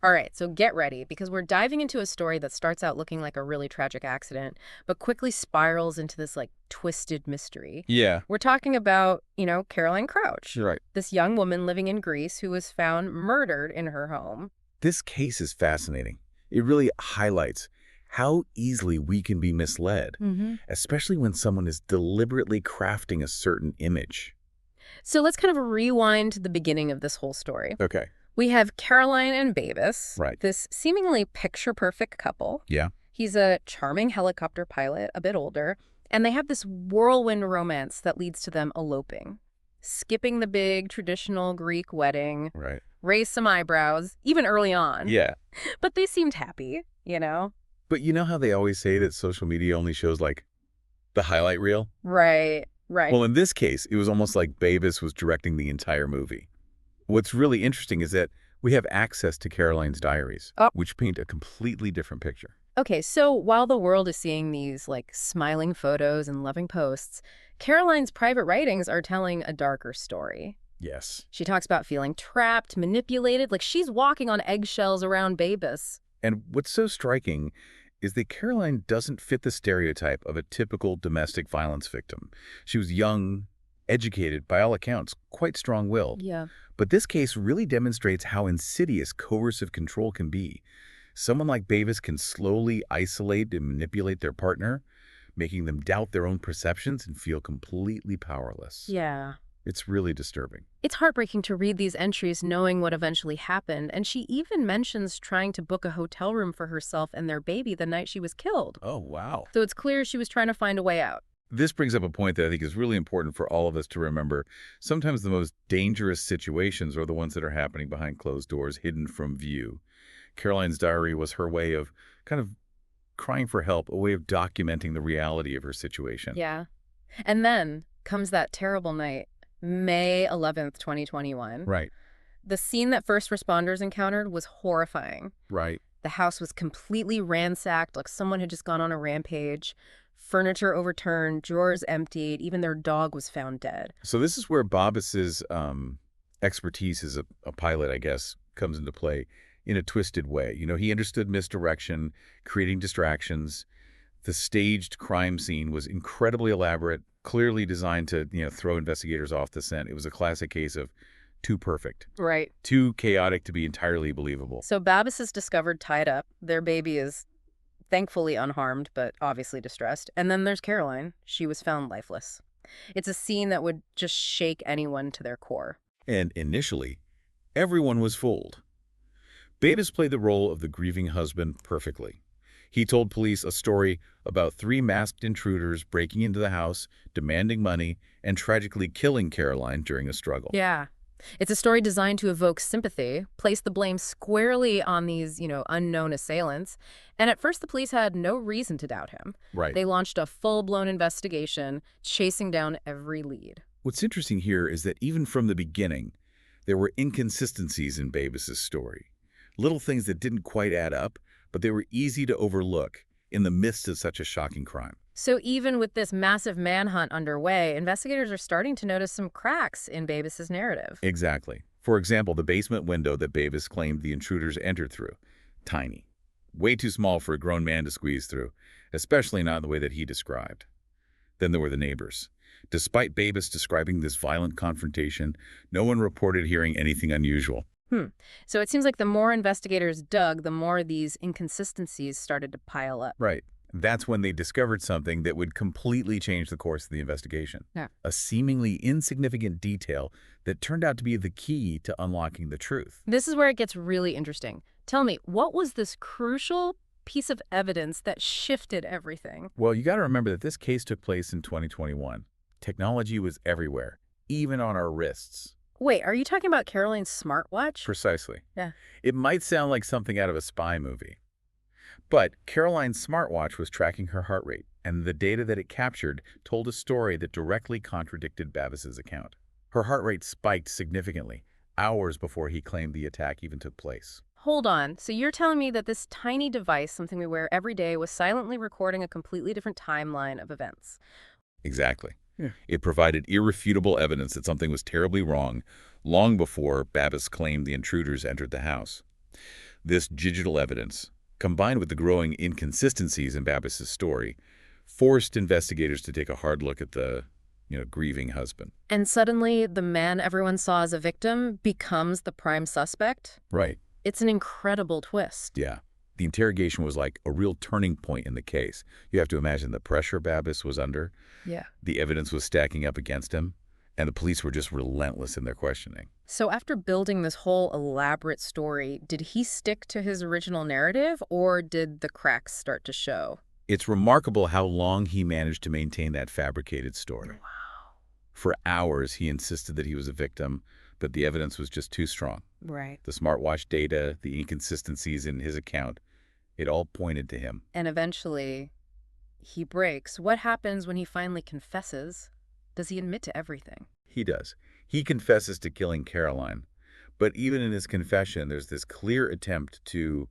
All right, so get ready because we're diving into a story that starts out looking like a really tragic accident, but quickly spirals into this twisted mystery. Yeah, We're talking about, Caroline Crouch, you're right. this young woman living in Greece who was found murdered in her home. This case is fascinating. It really highlights how easily we can be misled, hmm especially when someone is deliberately crafting a certain image. So let's kind of rewind to the beginning of this whole story. Okay. We have Caroline and Bavis, Right. this seemingly picture-perfect couple. Yeah. He's a charming helicopter pilot, a bit older, and they have this whirlwind romance that leads to them eloping, skipping the big traditional Greek wedding, Right. raise some eyebrows, even early on. Yeah. But they seemed happy. But you know how they always say that social media only shows, like, the highlight reel? Right, right. Well, in this case, it was almost like Bavis was directing the entire movie. What's really interesting is that we have access to Caroline's diaries, Oh, which paint a completely different picture. okay, so while the world is seeing these smiling photos and loving posts, Caroline's private writings are telling a darker story. Yes. She talks about feeling trapped, manipulated, like she's walking on eggshells around Babis. And what's so striking is that Caroline doesn't fit the stereotype of a typical domestic violence victim. She was young, educated, by all accounts, quite strong-willed. Yeah. But this case really demonstrates how insidious coercive control can be. Someone like Bavis can slowly isolate and manipulate their partner, making them doubt their own perceptions and feel completely powerless. Yeah. It's really disturbing. It's heartbreaking to read these entries knowing what eventually happened, and she even mentions trying to book a hotel room for herself and their baby the night she was killed. Oh, wow. So it's clear she was trying to find a way out. This brings up a point that I think is really important for all of us to remember. Sometimes the most dangerous situations are the ones that are happening behind closed doors, hidden from view. Caroline's diary was her way of kind of crying for help, a way of documenting the reality of her situation. Yeah. And then comes that terrible night, May 11th, 2021. Right, The scene that first responders encountered was horrifying. right. The house was completely ransacked, like someone had just gone on a rampage. Furniture overturned, drawers emptied, even their dog was found dead. So this is where Bobbis's expertise as a pilot, I guess, comes into play in a twisted way. You know, he understood misdirection, creating distractions. The staged crime scene was incredibly elaborate, clearly designed to, throw investigators off the scent. It was a classic case of too perfect, Right. too chaotic to be entirely believable. So Babis is discovered tied up. Their baby is thankfully unharmed, but obviously distressed. And then there's Caroline. She was found lifeless. It's a scene that would just shake anyone to their core. And initially, everyone was fooled. Bavis played the role of the grieving husband perfectly. He told police a story about three masked intruders breaking into the house, demanding money, and tragically killing Caroline during a struggle. Yeah. It's a story designed to evoke sympathy, place the blame squarely on these, unknown assailants. And at first, the police had no reason to doubt him. Right. They launched a full-blown investigation, chasing down every lead. What's interesting here is that even from the beginning, there were inconsistencies in Bavis's story. Little things that didn't quite add up, but they were easy to overlook in the midst of such a shocking crime. So even with this massive manhunt underway, investigators are starting to notice some cracks in Babis's narrative. Exactly. For example, the basement window that Bavis claimed the intruders entered through. Tiny. Way too small for a grown man to squeeze through, especially not in the way that he described. Then there were the neighbors. Despite Bavis describing this violent confrontation, no one reported hearing anything unusual. So it seems like the more investigators dug, the more these inconsistencies started to pile up. Right. That's when they discovered something that would completely change the course of the investigation. Yeah. A seemingly insignificant detail that turned out to be the key to unlocking the truth. This is where it gets really interesting. Tell me, what was this crucial piece of evidence that shifted everything? Well, you got to remember that this case took place in 2021. Technology was everywhere, even on our wrists. Wait, are you talking about Caroline's smartwatch? Precisely. Yeah. It might sound like something out of a spy movie. But Caroline's smartwatch was tracking her heart rate, and the data that it captured told a story that directly contradicted Bavis's account. Her heart rate spiked significantly, hours before he claimed the attack even took place. Hold on. So you're telling me that this tiny device, something we wear every day, was silently recording a completely different timeline of events? Exactly. It provided irrefutable evidence that something was terribly wrong long before Bavis claimed the intruders entered the house. This digital evidence, combined with the growing inconsistencies in Babbis's story, forced investigators to take a hard look at the, grieving husband. And suddenly, the man everyone saw as a victim becomes the prime suspect? Right. It's an incredible twist. Yeah. The interrogation was like a real turning point in the case. You have to imagine the pressure Babbis was under. Yeah. The evidence was stacking up against him, and the police were just relentless in their questioning. So after building this whole elaborate story, did he stick to his original narrative, or did the cracks start to show? It's remarkable how long he managed to maintain that fabricated story. Wow. For hours, he insisted that he was a victim, but the evidence was just too strong. Right. The smartwatch data, the inconsistencies in his account, it all pointed to him. And eventually, he breaks. What happens when he finally confesses? Does he admit to everything? He does. He confesses to killing Caroline, but even in his confession, there's this clear attempt to,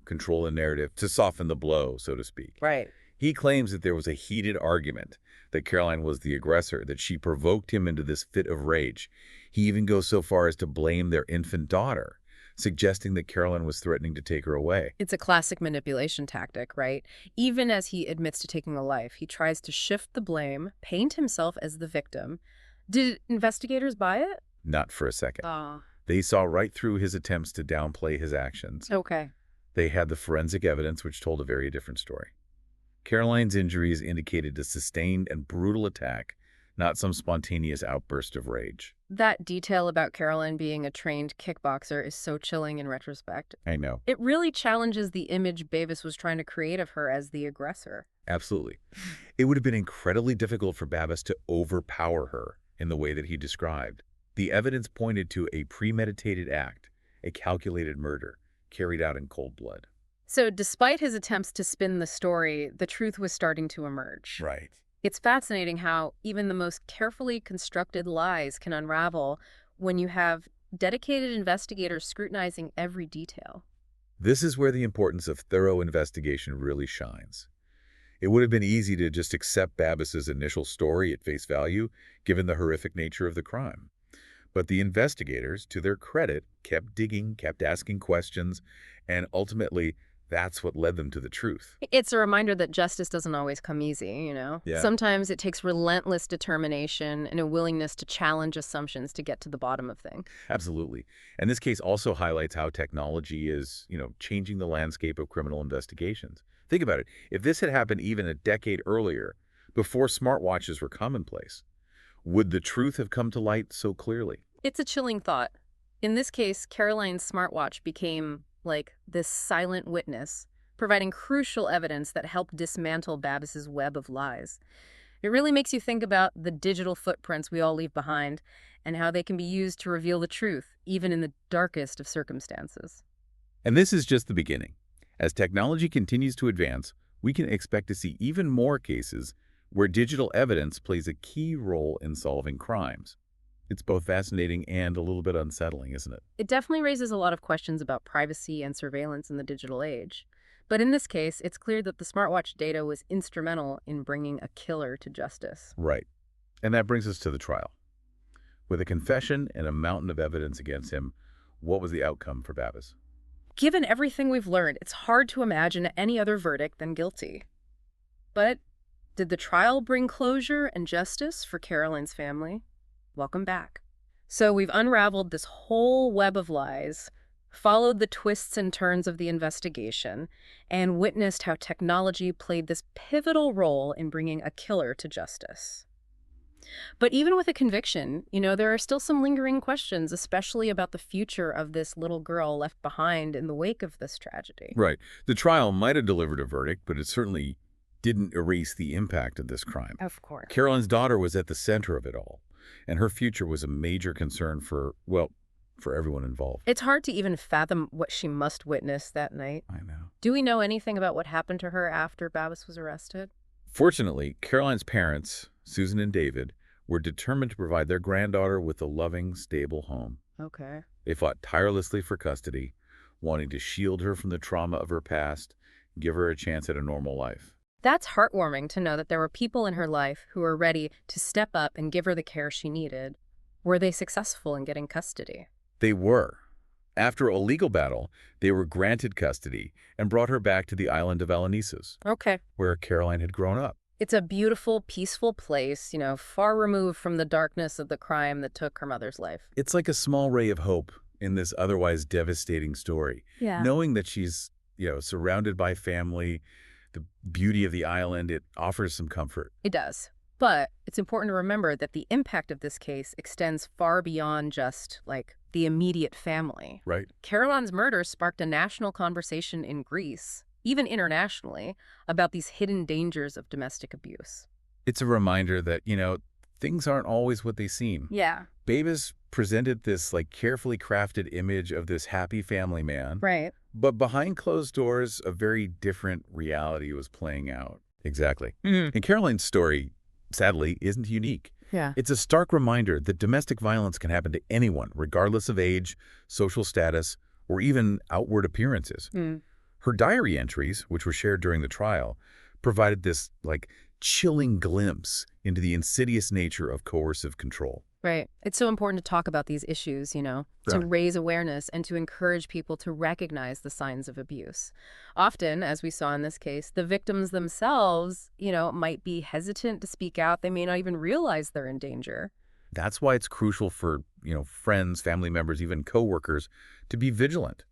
control the narrative, to soften the blow, so to speak. Right. He claims that there was a heated argument, that Caroline was the aggressor, that she provoked him into this fit of rage. He even goes so far as to blame their infant daughter, suggesting that Caroline was threatening to take her away. It's a classic manipulation tactic, right? Even as he admits to taking a life, he tries to shift the blame, paint himself as the victim. Did investigators buy it? Not for a second. Oh. They saw right through his attempts to downplay his actions. Okay. They had the forensic evidence, which told a very different story. Caroline's injuries indicated a sustained and brutal attack, not some spontaneous outburst of rage. That detail about Caroline being a trained kickboxer is so chilling in retrospect. I know. It really challenges the image Bavis was trying to create of her as the aggressor. Absolutely. It would have been incredibly difficult for Babbis to overpower her in the way that he described. The evidence pointed to a premeditated act, a calculated murder, carried out in cold blood. So despite his attempts to spin the story, the truth was starting to emerge. Right. It's fascinating how even the most carefully constructed lies can unravel when you have dedicated investigators scrutinizing every detail. This is where the importance of thorough investigation really shines. It would have been easy to just accept Babbis's initial story at face value, given the horrific nature of the crime. But the investigators, to their credit, kept digging, kept asking questions, and ultimately, that's what led them to the truth. It's a reminder that justice doesn't always come easy. Yeah. Sometimes it takes relentless determination and a willingness to challenge assumptions to get to the bottom of things. Absolutely. And this case also highlights how technology is, changing the landscape of criminal investigations. Think about it. If this had happened even a decade earlier, before smartwatches were commonplace, would the truth have come to light so clearly? It's a chilling thought. In this case, Caroline's smartwatch became like this silent witness, providing crucial evidence that helped dismantle Babbis's web of lies. It really makes you think about the digital footprints we all leave behind and how they can be used to reveal the truth, even in the darkest of circumstances. And this is just the beginning. As technology continues to advance, we can expect to see even more cases where digital evidence plays a key role in solving crimes. It's both fascinating and a little bit unsettling, isn't it? It definitely raises a lot of questions about privacy and surveillance in the digital age. But in this case, it's clear that the smartwatch data was instrumental in bringing a killer to justice. Right. And that brings us to the trial. With a confession and a mountain of evidence against him, what was the outcome for Babbis? Given everything we've learned, it's hard to imagine any other verdict than guilty. But did the trial bring closure and justice for Caroline's family? Welcome back. So we've unraveled this whole web of lies, followed the twists and turns of the investigation, and witnessed how technology played this pivotal role in bringing a killer to justice. But even with a conviction, there are still some lingering questions, especially about the future of this little girl left behind in the wake of this tragedy. Right. The trial might have delivered a verdict, but it certainly didn't erase the impact of this crime. Of course. Caroline's daughter was at the center of it all, and her future was a major concern for everyone involved. It's hard to even fathom what she must witness that night. I know. Do we know anything about what happened to her after Babbis was arrested? Fortunately, Caroline's parents, Susan and David, were determined to provide their granddaughter with a loving, stable home. Okay. They fought tirelessly for custody, wanting to shield her from the trauma of her past, give her a chance at a normal life. That's heartwarming to know that there were people in her life who were ready to step up and give her the care she needed. Were they successful in getting custody? They were. After a legal battle, they were granted custody and brought her back to the island of Alonissus, Okay. where Caroline had grown up. It's a beautiful, peaceful place, far removed from the darkness of the crime that took her mother's life. It's like a small ray of hope in this otherwise devastating story. Yeah. Knowing that she's, surrounded by family, the beauty of the island, it offers some comfort. It does. But it's important to remember that the impact of this case extends far beyond just, like, the immediate family. Right. Caroline's murder sparked a national conversation in Greece, even internationally, about these hidden dangers of domestic abuse. It's a reminder that, things aren't always what they seem. Yeah. Babas presented this, like, carefully crafted image of this happy family man. Right. But behind closed doors, a very different reality was playing out. Exactly. Mm. And Caroline's story, sadly, isn't unique. Yeah. It's a stark reminder that domestic violence can happen to anyone, regardless of age, social status, or even outward appearances. Mm. Her diary entries, which were shared during the trial, provided this, like, chilling glimpse into the insidious nature of coercive control. Right. It's so important to talk about these issues, to Right. raise awareness and to encourage people to recognize the signs of abuse. Often, as we saw in this case, the victims themselves, might be hesitant to speak out. They may not even realize they're in danger. That's why it's crucial for, friends, family members, even coworkers to be vigilant,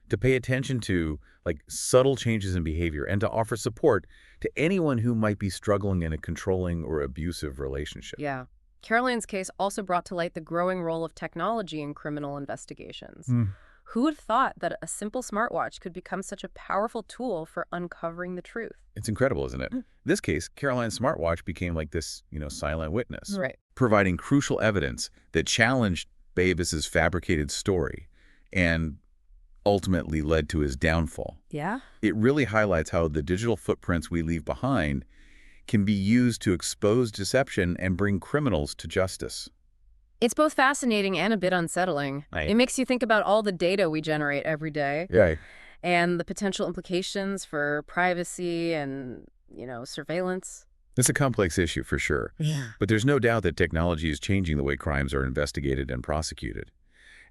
to pay attention to, like, subtle changes in behavior and to offer support to anyone who might be struggling in a controlling or abusive relationship. Yeah. Caroline's case also brought to light the growing role of technology in criminal investigations. Mm. Who would have thought that a simple smartwatch could become such a powerful tool for uncovering the truth? It's incredible, isn't it? In this case, Caroline's smartwatch became like this, silent witness, Right. providing crucial evidence that challenged Babas's fabricated story and ultimately led to his downfall. Yeah? It really highlights how the digital footprints we leave behind can be used to expose deception and bring criminals to justice. It's both fascinating and a bit unsettling. Right. It makes you think about all the data we generate every day Yeah. and the potential implications for privacy and, surveillance. It's a complex issue for sure, Yeah. but there's no doubt that technology is changing the way crimes are investigated and prosecuted.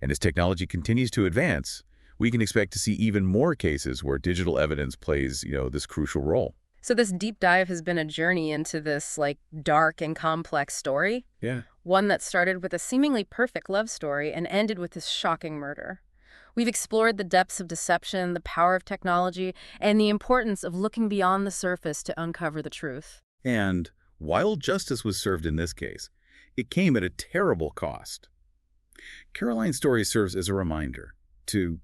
And as technology continues to advance, we can expect to see even more cases where digital evidence plays, this crucial role. So this deep dive has been a journey into this, like, dark and complex story. Yeah. One that started with a seemingly perfect love story and ended with this shocking murder. We've explored the depths of deception, the power of technology, and the importance of looking beyond the surface to uncover the truth. And while justice was served in this case, it came at a terrible cost. Caroline's story serves as a reminder to,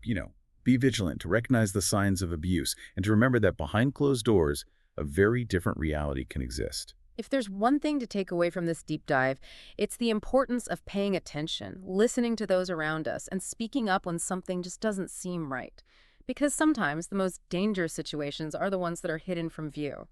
be vigilant, to recognize the signs of abuse, and to remember that behind closed doors, a very different reality can exist. If there's one thing to take away from this deep dive, it's the importance of paying attention, listening to those around us, and speaking up when something just doesn't seem right. Because sometimes the most dangerous situations are the ones that are hidden from view.